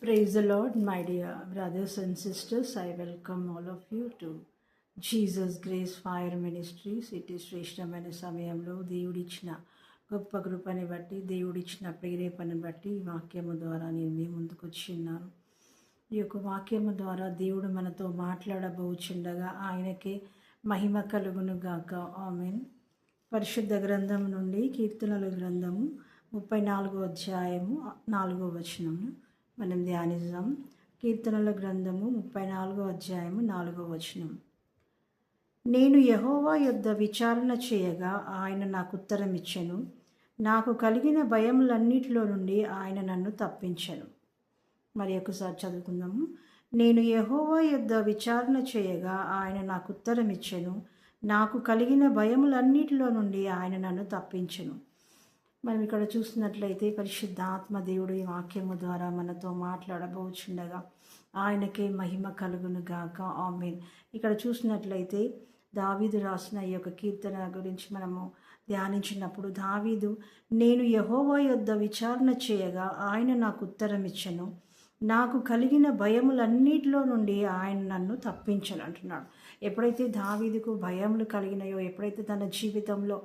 Praise the Lord, my dear brothers and sisters. I welcome all of you to Jesus Grace Fire Ministries. ఇటు శ్రేష్టమైన సమయంలో దేవుడిచ్చిన గొప్ప కృపని బట్టి, దేవుడిచ్చిన ప్రేరేపణను బట్టి ఈ వాక్యము ద్వారా నేను మీ ముందుకు వచ్చిన్నాను. ఈ యొక్క వాక్యము ద్వారా దేవుడు మనతో మాట్లాడబోచుండగా ఆయనకే మహిమ కలుగును గాక. ఆమేన్. పరిశుద్ధ గ్రంథం నుండి కీర్తనల గ్రంథము 34వ అధ్యాయము 4వ వచనము మనం ధ్యానిద్దాం. కీర్తనల గ్రంథము 34వ అధ్యాయము 4వ వచనం. నేను యెహోవా యొద్ద విచారణ చేయగా ఆయన నాకు ఉత్తరం ఇచ్చెను. నాకు కలిగిన భయములన్నిటిలో నుండి ఆయన నన్ను తప్పించెను. మరి ఒకసారి చదువుకుందాము. నేను యెహోవా యొద్ద విచారణ చేయగా ఆయన నాకు ఉత్తరం ఇచ్చెను. నాకు కలిగిన భయములన్నిటిలో నుండి ఆయన నన్ను తప్పించెను. మనం ఇక్కడ చూస్తున్నట్లయితే పరిశుద్ధాత్మ దేవుడు ఈ వాక్యము ద్వారా మనతో మాట్లాడబోచుండగా ఆయనకే మహిమ కలుగును గాక. ఆమేన్. ఇక్కడ చూసినట్లయితే దావీదు రాసిన ఈ యొక్క కీర్తన గురించి మనము ధ్యానించినప్పుడు దావీదు నేను యెహోవా యొద్ద విచారణ చేయగా ఆయన నాకు ఉత్తరం ఇచ్చెను. నాకు కలిగిన భయములన్నిటిలో నుండి ఆయన నన్ను తప్పించను అంటున్నాడు. ఎప్పుడైతే దావీదుకు భయములు కలిగినాయో, ఎప్పుడైతే తన జీవితంలో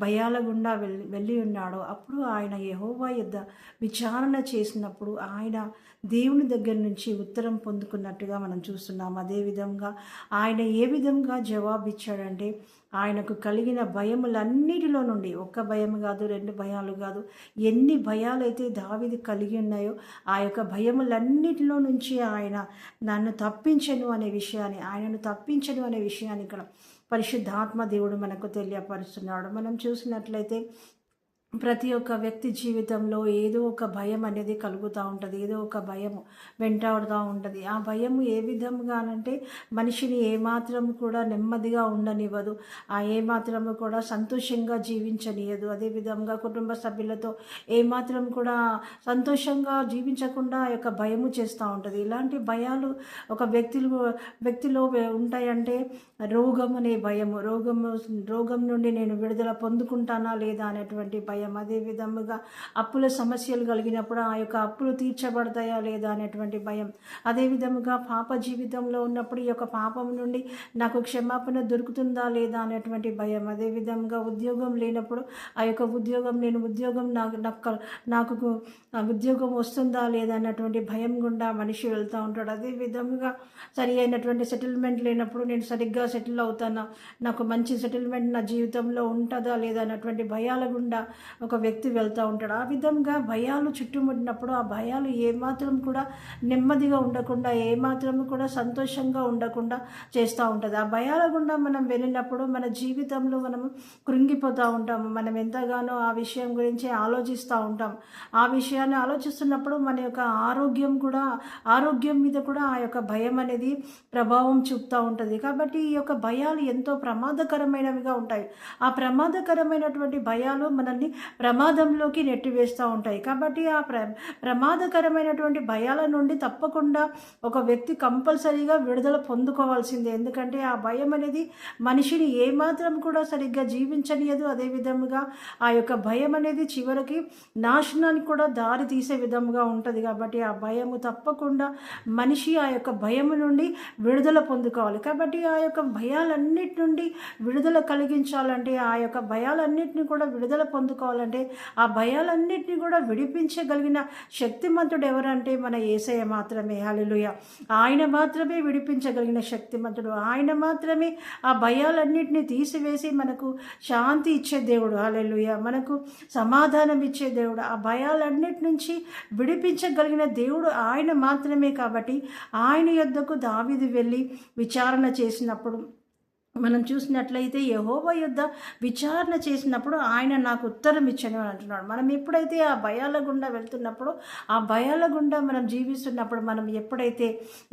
భయాల గుండా వెళ్ళి ఉన్నాడో, అప్పుడు ఆయన యెహోవా యొద్ద విచారణ చేసినప్పుడు ఆయన దేవుని దగ్గర నుంచి ఉత్తరం పొందుకున్నట్టుగా మనం చూస్తున్నాం. అదేవిధంగా ఆయన ఏ విధంగా జవాబిచ్చాడంటే, ఆయనకు కలిగిన భయములన్నిటిలో నుండి, ఒక్క భయం కాదు, 2 భయాలు కాదు, ఎన్ని భయాలైతే దావీదు కలిగి ఉన్నాయో ఆ యొక్క భయములన్నిటిలో నుంచి ఆయన నన్ను తప్పించను అనే విషయాన్ని, ఆయనను తప్పించను అనే విషయాన్ని ఇక్కడ పరిశుద్ధాత్మ దేవుడు మనకు తెలియపరుస్తున్నాడు. మనం చూసినట్లయితే ప్రతి ఒక్క వ్యక్తి జీవితంలో ఏదో ఒక భయం అనేది కలుగుతూ ఉంటుంది, ఏదో ఒక భయం వెంటాడుతూ ఉంటుంది. ఆ భయము ఏ విధంగానంటే మనిషిని ఏమాత్రం కూడా నెమ్మదిగా ఉండనివ్వదు, ఆ ఏమాత్రము కూడా సంతోషంగా జీవించనియదు. అదేవిధంగా కుటుంబ సభ్యులతో ఏమాత్రం కూడా సంతోషంగా జీవించకుండా ఆ యొక్క భయము చేస్తూ ఉంటుంది. ఇలాంటి భయాలు ఒక వ్యక్తిలో ఉంటాయంటే రోగం అనే భయము, రోగం నుండి నేను విడుదల పొందుకుంటానా లేదా అనేటువంటి భయం. అదేవిధముగా అప్పుల సమస్యలు కలిగినప్పుడు ఆ యొక్క అప్పులు తీర్చబడతాయా లేదా అనేటువంటి భయం. అదేవిధముగా పాప జీవితంలో ఉన్నప్పుడు ఈ యొక్క పాపం నుండి నాకు క్షమాపణ దొరుకుతుందా లేదా అనేటువంటి భయం. అదేవిధంగా ఉద్యోగం లేనప్పుడు ఆ యొక్క ఉద్యోగం నాకు ఉద్యోగం వస్తుందా లేదా అన్నటువంటి భయం గుండా మనిషి వెళ్తూ ఉంటాడు. అదేవిధముగా సరి అయినటువంటి సెటిల్మెంట్ లేనప్పుడు నేను సరిగ్గా సెటిల్ అవుతానా, నాకు మంచి సెటిల్మెంట్ నా జీవితంలో ఉంటుందా లేదా అన్నటువంటి భయాల గుండా ఒక వ్యక్తి వెళ్తూ ఉంటాడు. ఆ విధంగా భయాలు చుట్టుముట్టినప్పుడు ఆ భయాలు ఏమాత్రం కూడా నెమ్మదిగా ఉండకుండా, ఏమాత్రం కూడా సంతోషంగా ఉండకుండా చేస్తూ ఉంటుంది. ఆ భయాల గుండా మనం వెళ్ళినప్పుడు మన జీవితంలో మనము కృంగిపోతూ ఉంటాము. మనం ఎంతగానో ఆ విషయం గురించి ఆలోచిస్తూ ఉంటాం. ఆ విషయాన్ని ఆలోచిస్తున్నప్పుడు మన యొక్క ఆరోగ్యం మీద కూడా ఆ యొక్క భయం అనేది ప్రభావం చూపుతూ ఉంటుంది. కాబట్టి ఈ యొక్క భయాలు ఎంతో ప్రమాదకరమైనవిగా ఉంటాయి. ఆ ప్రమాదకరమైనటువంటి భయాలు మనల్ని ప్రమాదంలోకి నెట్టివేస్తూ ఉంటాయి. కాబట్టి ఆ ప్రమాదకరమైనటువంటి భయాల నుండి తప్పకుండా ఒక వ్యక్తి కంపల్సరీగా విడుదల పొందుకోవాల్సిందే. ఎందుకంటే ఆ భయం అనేది మనిషిని ఏమాత్రం కూడా సరిగ్గా జీవించనియదు. అదేవిధముగా ఆ యొక్క భయం అనేది చివరికి నాశనానికి కూడా దారి తీసే విధంగా ఉంటుంది. కాబట్టి ఆ భయము తప్పకుండా మనిషి ఆ యొక్క భయము నుండి విడుదల పొందుకోవాలి. కాబట్టి ఆ యొక్క భయాలన్నిటి నుండి విడుదల కలిగించాలంటే, ఆ యొక్క భయాలన్నిటిని కూడా విడుదల పొందుకోవాలంటే, ఆ భయాలన్నిటిని కూడా విడిపించగలిగిన శక్తిమంతుడు ఎవరంటే మన యేసయ్య మాత్రమే. హల్లెలూయా. ఆయన మాత్రమే విడిపించగలిగిన శక్తిమంతుడు. ఆయన మాత్రమే ఆ భయాలన్నిటిని తీసివేసి మనకు శాంతి ఇచ్చే దేవుడు. హల్లెలూయా. మనకు సమాధానం ఇచ్చే దేవుడు. ఆ భయాలన్నిటి నుంచి విడిపించగలిగిన దేవుడు ఆయన మాత్రమే. కాబట్టి ఆయన యొద్దకు దావీదు వెళ్ళి విచారణ చేసినప్పుడు మనం చూసినట్లయితే యెహోవా యొద్ద విచారణ చేసినప్పుడు ఆయన నాకు ఉత్తరం ఇచ్చను అని అంటున్నాడు. మనం ఎప్పుడైతే ఆ భయాల గుండా వెళ్తున్నప్పుడు, ఆ భయాల గుండా మనం జీవిస్తున్నప్పుడు, మనం ఎప్పుడైతే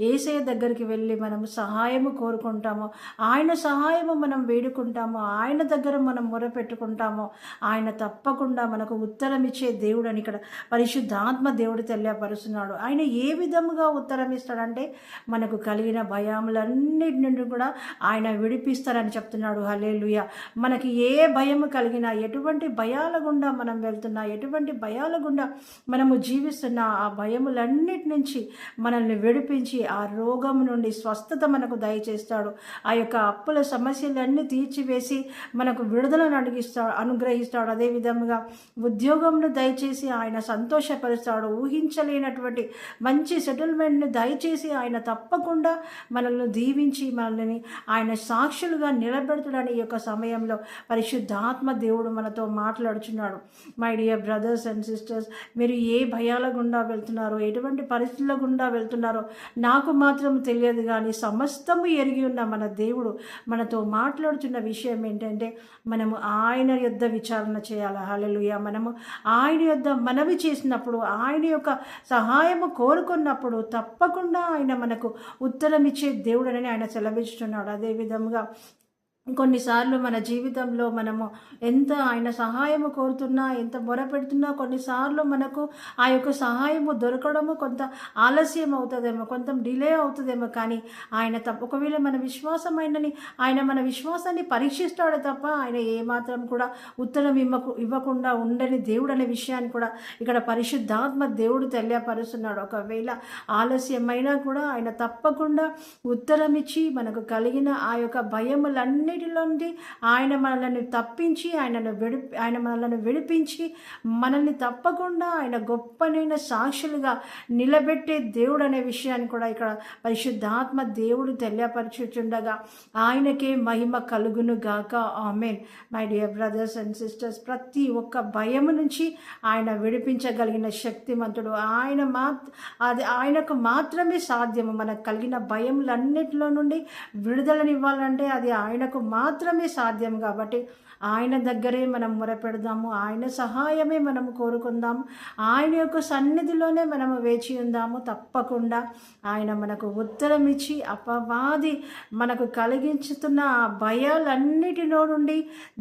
యేసయ్య దగ్గరికి వెళ్ళి మనము సహాయము కోరుకుంటామో, ఆయన సహాయము మనం వేడుకుంటామో, ఆయన దగ్గర మనం మొరపెట్టుకుంటామో, ఆయన తప్పకుండా మనకు ఉత్తరం ఇచ్చే దేవుడు అని ఇక్కడ పరిశుద్ధాత్మ దేవుడు తెలియపరుస్తున్నాడు. ఆయన ఏ విధముగా ఉత్తరం ఇస్తాడంటే, మనకు కలిగిన భయములన్నిటి నుండి కూడా ఆయన విడిపి విడిపిస్తారని చెప్తున్నాడు. హల్లెలూయా. మనకి ఏ భయము కలిగినా, ఎటువంటి భయాల గుండా మనం వెళ్తున్నా, ఎటువంటి భయాల గుండా మనము జీవిస్తున్నా, ఆ భయములన్నిటి నుంచి మనల్ని విడిపించి ఆ రోగం నుండి స్వస్థత మనకు దయచేస్తాడు. ఆ యొక్క అప్పుల సమస్యలన్నీ తీర్చివేసి మనకు విడుదలను అనుగ్రహిస్తాడు. అదేవిధంగా ఉద్యోగంను దయచేసి ఆయన సంతోషపరుస్తాడు. ఊహించలేనటువంటి మంచి సెటిల్మెంట్ని దయచేసి ఆయన తప్పకుండా మనల్ని దీవించి మనల్ని ఆయన సాక్షులుగా నిలబెడతాడని ఈ యొక్క సమయంలో పరిశుద్ధాత్మ దేవుడు మనతో మాట్లాడుచున్నాడు. My dear brothers and sisters, మీరు ఏ భయాల గుండా వెళ్తున్నారో, ఎటువంటి పరిస్థితుల గుండా వెళ్తున్నారో నాకు మాత్రం తెలియదు, కానీ సమస్తము ఎరిగి ఉన్న మన దేవుడు మనతో మాట్లాడుతున్న విషయం ఏంటంటే, మనము ఆయన యొద్ద విచారణ చేయాలి. హల్లెలూయా. మనము ఆయన యొద్ద మనవి చేసినప్పుడు, ఆయన యొక్క సహాయము కోరుకున్నప్పుడు తప్పకుండా ఆయన మనకు ఉత్తరం ఇచ్చే దేవుడని ఆయన సెలవిస్తున్నాడు. అదేవిధంగా కొన్నిసార్లు మన జీవితంలో మనము ఎంత ఆయన సహాయము కోరుతున్నా, ఎంత మొరపెడుతున్నా, కొన్నిసార్లు మనకు ఆ యొక్క సహాయము దొరకడము కొంత ఆలస్యం అవుతుందేమో, కొంత డిలే అవుతుందేమో, కానీ ఆయన ఒకవేళ మన మన విశ్వాసాన్ని పరీక్షిస్తాడు తప్ప ఆయన ఏమాత్రం కూడా ఉత్తరం ఇవ్వకుండా ఉండని దేవుడు అనే విషయాన్ని కూడా ఇక్కడ పరిశుద్ధాత్మ దేవుడు తెలియపరుస్తున్నాడు. ఒకవేళ ఆలస్యమైనా కూడా ఆయన తప్పకుండా ఉత్తరం ఇచ్చి మనకు కలిగిన ఆ యొక్క భయములన్నీ నుండి ఆయన మనల్ని తప్పించి ఆయన మనల్ని విడిపించి మనల్ని తప్పకుండా ఆయన గొప్పనైన సాక్షులుగా నిలబెట్టే దేవుడు అనే విషయాన్ని కూడా ఇక్కడ పరిశుద్ధాత్మ దేవుడు తెలియపరచుచుండగా ఆయనకే మహిమ కలుగును గాక. ఆమేన్. My dear brothers and sisters, ప్రతి ఒక్క భయము నుంచి ఆయన విడిపించగలిగిన శక్తిమంతుడు. ఆయనకు మాత్రమే సాధ్యము. మనకు కలిగిన భయములన్నిటిలో నుండి విడుదలనివ్వాలంటే అది ఆయనకు మాత్రమే సాధ్యం. కాబట్టి ఆయన దగ్గరే మనం మొరపెడదాము, ఆయన సహాయమే మనము కోరుకుందాము, ఆయన యొక్క సన్నిధిలోనే మనము వేచి ఉందాము. తప్పకుండా ఆయన మనకు ఉత్తరం ఇచ్చి అపవాది మనకు కలిగించుతున్న ఆ భయాలన్నిటిలో నుండి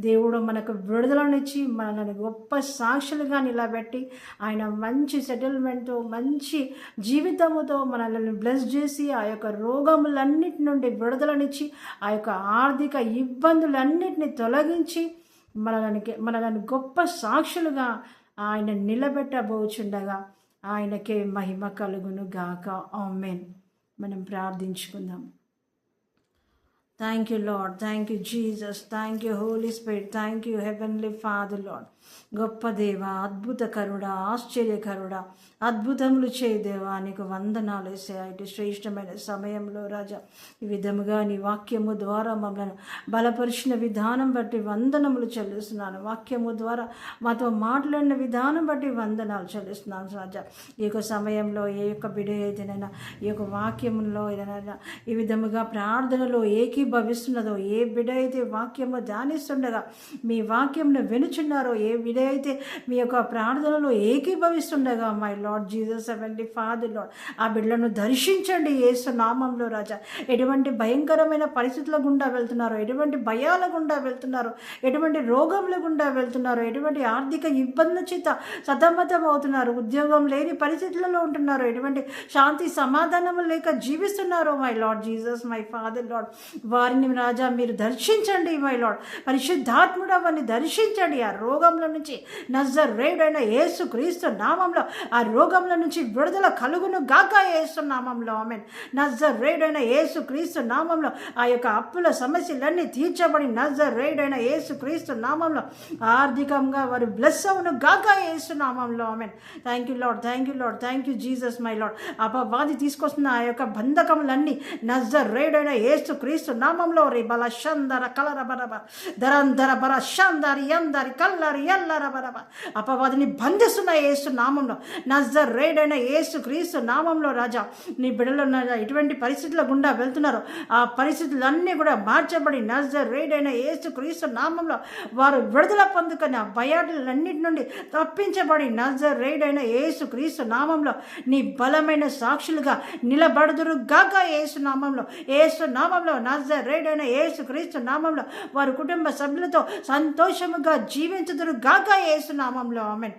దేవుడు మనకు విడుదలనిచ్చి మనల్ని గొప్ప సాక్షులుగా నిలబెట్టి ఆయన మంచి సెటిల్మెంట్తో, మంచి జీవితముతో మనల్ని బ్లెస్ చేసి ఆ యొక్క రోగములన్నిటి నుండి విడుదలనిచ్చి ఆ యొక్క ఆర్థిక ఇబ్బందులన్నిటిని తొలగించి మనల్ని గొప్ప సాక్షులుగా ఆయన నిలబెట్టబోచుండగా ఆయనకే మహిమ కలుగును గాక. ఆమేన్. మనం ప్రార్థించుకుందాం. Thank you Lord, thank you Jesus, thank you Holy Spirit, thank you heavenly Father Lord. గొప్ప దేవ, అద్భుతకరుడా, ఆశ్చర్యకరుడా, అద్భుతములు చేయ దేవా, నీకు వందనాలు యేసయ్యా. ఇటు శ్రేష్టమైన సమయంలో రాజా ఈ విధముగా నీ వాక్యము ద్వారా మమ్మల్ని బలపరిచిన విధానం బట్టి వందనములు చెల్లిస్తున్నాను. వాక్యము ద్వారా మాతో మాట్లాడిన విధానం బట్టి వందనాలు చెల్లిస్తున్నాను రాజా. ఈ యొక్క సమయంలో ఏ యొక్క బిడ్డ అయితేనైనా ఈ యొక్క వాక్యములో ఏదైనా ఈ విధముగా ప్రార్థనలో ఏకీభవిస్తున్నదో, ఏ బిడ్డ అయితే వాక్యము ధ్యానిస్తుండగా మీ వాక్యంను వినుచున్నారో, ఏ బిడ్డ అయితే మీ యొక్క ప్రార్థనలో ఏకీభవిస్తుండగా my Lord Jesus heavenly Father Lord, ఆ బిడ్డలను దర్శించండి యేసు నామంలో రాజా. ఎటువంటి భయంకరమైన పరిస్థితుల గుండా వెళ్తున్నారో, ఎటువంటి భయాల గుండా వెళ్తున్నారో, ఎటువంటి రోగముల గుండా వెళ్తున్నారో, ఎటువంటి ఆర్థిక ఇబ్బందుల చేత సతమతం అవుతున్నారు, ఉద్యోగం లేని పరిస్థితులలో ఉంటున్నారు, ఎటువంటి శాంతి సమాధానము లేక జీవిస్తున్నారో my Lord Jesus my Father Lord, వారిని రాజా మీరు దర్శించండి మై లార్డ్. పరిశుద్ధాత్ముడు అవన్నీ దర్శించండి. ఆ రోగంలో నుంచి నజరేయుడైన యేసు క్రీస్తు నామంలో ఆ రోగంలో నుంచి విడుదల కలుగును గాక యేసు నామంలో. ఆమేన్. నజరేయుడైన యేసు క్రీస్తు నామంలో ఆ యొక్క అప్పుల సమస్యలన్నీ తీర్చబడి నజరేయుడైన యేసు క్రీస్తు నామంలో ఆర్థికంగా వారు బ్లెస్ అవును గాక యేసు నామంలో. ఆమేన్. Thank you Lord, thank you Lord, thank you Jesus my Lord. అపవాది తీసుకొస్తున్న ఆ యొక్క బంధకములన్నీ నజరేయుడైన యేసు క్రీస్తు నామంలో రే బల షందర కలర బరబ దరందర బర షందరి ఎందరి కల్లరి ఎల్లర బరబ అపవాదిని బంధిస్తున్న యేసు నామంలో, నజరేయుడైన యేసు క్రీస్తు నామంలో రాజా నీ బిడ్డలు ఎటువంటి పరిస్థితుల గుండా వెళ్తున్నారో ఆ పరిస్థితులన్నీ కూడా మార్చబడి నజరేయుడైన యేసు క్రీస్తు నామంలో వారు విడుదల పొందుకొని ఆ భయాలన్నిటి నుండి తప్పించబడి నజరేయుడైన యేసు క్రీస్తు నామంలో నీ బలమైన సాక్షులుగా నిలబడుదురు గాక యేసు నామంలో. యేసు నామంలో నజరేయుడైన యేసు క్రీస్తు నామంలో వారి కుటుంబ సభ్యులతో సంతోషముగా జీవించుదురు గాక యేసు నామంలో. ఆమేన్.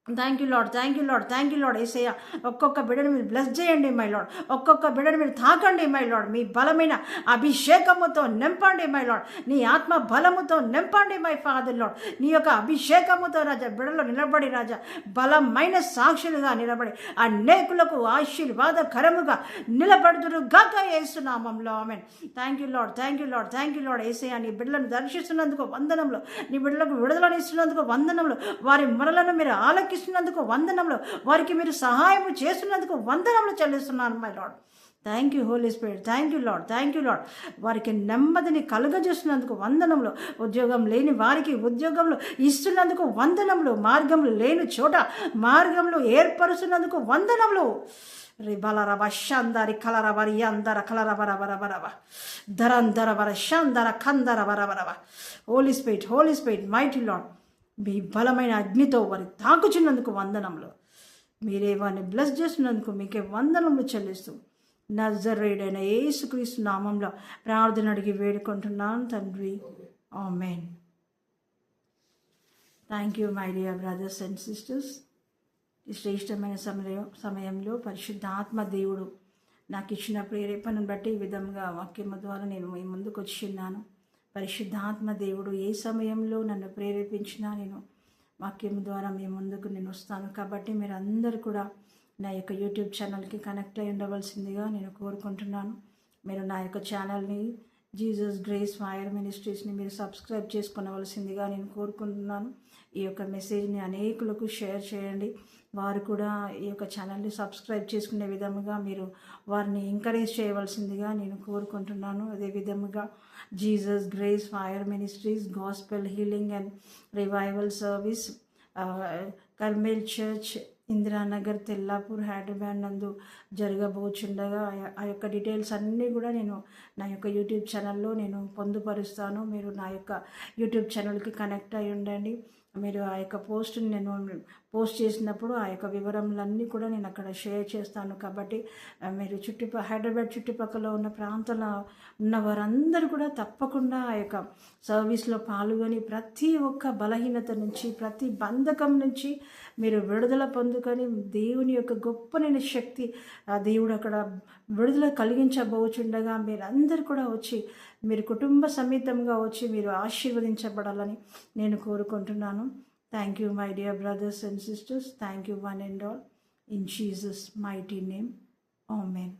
Thank you Lord, thank you Lord, thank you Lord. ఏసయ్య ఒక్కొక్క బిడ్డను మీరు బ్లెస్ చేయండి మై లాడ్. ఒక్కొక్క బిడ్డను మీరు తాకండి మై లాడ్. మీ బలమైన అభిషేకముతో నింపండి మై లాడ్. నీ ఆత్మ బలముతో నింపండి మై ఫాదర్ లాడ్. నీ యొక్క అభిషేకముతో రాజా బిడ్డలో నిలబడి రాజా బలమైన సాక్షులుగా నిలబడి అనేకులకు ఆశీర్వాదకరముగా నిలబడుదురు గాక యేసునామంలో ఆమేన్. Thank you Lord, thank you Lord, thank you Lord. ఏసయ్య నీ బిడ్డలను దర్శిస్తున్నందుకు వందనంలో, నీ బిడ్డలకు విడుదలనిస్తున్నందుకు వందనంలో, వారి మొరలను మీరు ఆలకిస్తున్నందుకు వందనంలో, వారికి మీరు సహాయం చేస్తున్నందుకు వందనంలో చెల్లిస్తున్నాను my Lord. Thank you Holy Spirit, thank you Lord, thank you Lord. వారికి నెమ్మదిని కలుగజేస్తున్నందుకు వందనంలో, ఉద్యోగం లేని వారికి ఉద్యోగంలో ఇస్తున్నందుకు వందనంలో, మార్గంలో లేని చోట మార్గంలో ఏర్పరుస్తున్నందుకు వందనంలో. రిబలరబ షందరి కలరబరి అందర కలరబరబరబరబ ధరంధరబర షందర కందర బరబరబ. హోలీ స్పిరిట్ మైటీ లాడ్, మీ బలమైన అగ్నితో వారి తాకుచున్నందుకు వందనంలో, మీరే వారిని బ్లెస్ చేస్తున్నందుకు మీకే వందనములు చెల్లిస్తూ నజరేయుడైన యేసుక్రీస్తు నామంలో ప్రార్థన అడిగి వేడుకుంటున్నాను తండ్రి, ఆమేన్. Thank you my dear brothers and sisters. ఈ శ్రేష్టమైన సమయంలో పరిశుద్ధాత్మ దేవుడు నాకు ఇచ్చిన ప్రేరేపణను బట్టి ఈ విధంగా వాక్యము ద్వారా నేను మీ ముందుకు వచ్చిన్నాను. పరిశుద్ధాత్మ దేవుడు ఏ సమయంలో నన్ను ప్రేరేపించినా నేను వాక్యం ద్వారా మీ ముందుకు నేను వస్తాను. కాబట్టి మీరు అందరూ కూడా నా యొక్క యూట్యూబ్ ఛానల్కి కనెక్ట్ అయి ఉండవలసిందిగా నేను కోరుకుంటున్నాను. మీరు నా యొక్క ఛానల్ని జీసస్ గ్రేస్ ఫైర్ మినిస్ట్రీస్ని మీరు సబ్స్క్రైబ్ చేసుకునవలసిందిగా నేను కోరుకుంటున్నాను. ఈ యొక్క మెసేజ్ని అనేకులకు షేర్ చేయండి. వారు కూడా ఈ యొక్క ఛానల్ని సబ్స్క్రైబ్ చేసుకునే విధముగా మీరు వారిని ఎంకరేజ్ చేయవలసిందిగా నేను కోరుకుంటున్నాను. అదేవిధముగా Jesus grace fire ministries gospel healing and revival service Carmel church Indiranagar Tellapur Hyderabad నందు జరగబోచుండగా ఆ యొక్క డీటెయిల్స్ అన్నీ కూడా నేను నా యొక్క యూట్యూబ్ ఛానల్లో నేను పొందుపరుస్తాను. మీరు నా యొక్క యూట్యూబ్ ఛానల్కి కనెక్ట్ అయి ఉండండి. మీరు ఆ యొక్క పోస్ట్ని నేను పోస్ట్ చేసినప్పుడు ఆ యొక్క వివరములన్నీ కూడా నేను అక్కడ షేర్ చేస్తాను. కాబట్టి మీరు హైదరాబాద్ చుట్టుపక్కల ఉన్న ప్రాంతంలో ఉన్న వారందరూ కూడా తప్పకుండా ఆ యొక్క సర్వీస్లో పాల్గొని ప్రతి ఒక్క బలహీనత నుంచి, ప్రతి బంధకం నుంచి మీరు విడుదల పొందుకొని దేవుని యొక్క గొప్పనైన శక్తి ఆ దేవుడు అక్కడ విడుదల కలిగించబోచుండగా మీరందరూ కూడా వచ్చి మీరు కుటుంబ సమేతంగా వచ్చి మీరు ఆశీర్వదించబడాలని నేను కోరుకుంటున్నాను. Thank you my dear brothers and sisters. Thank you one and all. In Jesus mighty name, amen.